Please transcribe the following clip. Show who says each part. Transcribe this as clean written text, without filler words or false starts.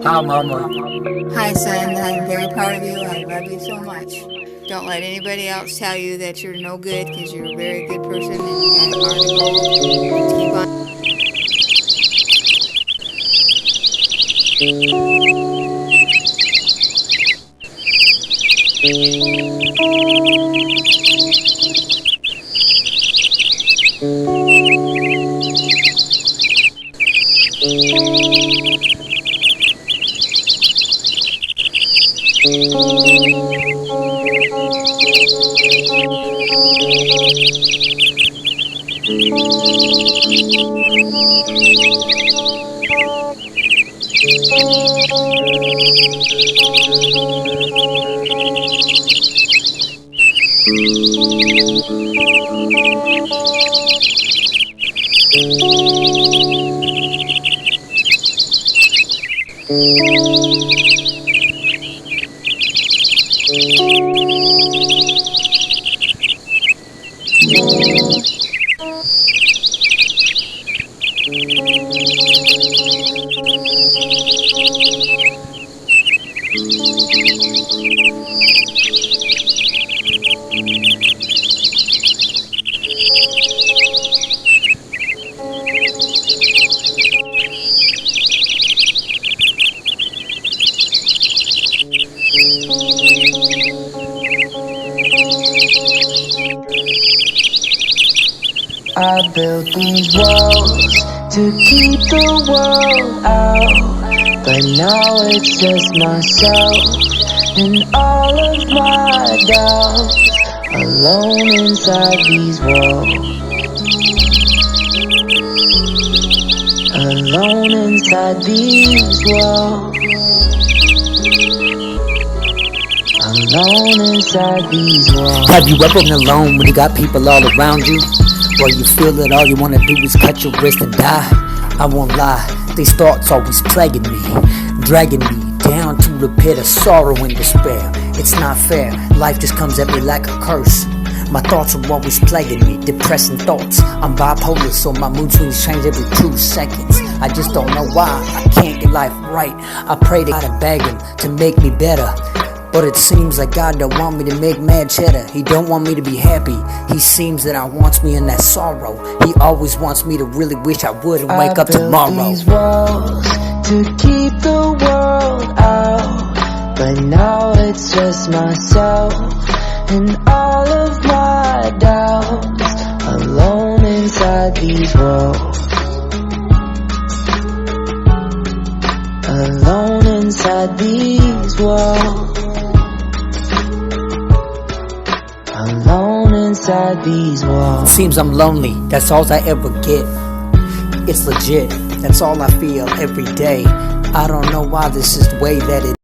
Speaker 1: Hi, Mama.
Speaker 2: Hi, son. I'm very proud of you. I love you so much. Don't let anybody else tell you that you're no good, because you're a very good person and you got a heart of gold. Keep on.
Speaker 3: I built these walls to keep the world out, but now it's just myself and all of my doubts, alone inside these walls, alone inside these walls, alone inside these walls.
Speaker 1: Have you ever been alone when you got people all around you? Well, you feel that all you wanna do is cut your wrist and die. I won't lie, these thoughts always plaguing me, dragging me down to the pit of sorrow and despair. It's not fair, life just comes at me like a curse. My thoughts are always plaguing me, depressing thoughts. I'm bipolar, so my mood swings change every 2 seconds. I just don't know why, I can't get life right. I pray to God and beg Him to make me better, but it seems like God don't want me to make mad cheddar. He don't want me to be happy. He seems that I wants me in that sorrow. He always wants me to really wish I would and wake up tomorrow.
Speaker 3: I built these walls to keep the world out, but now it's just myself and all of my doubts, alone inside these walls, alone inside these walls, alone inside these walls.
Speaker 1: Seems I'm lonely, that's all I ever get. It's legit, that's all I feel every day. I don't know why this is the way that it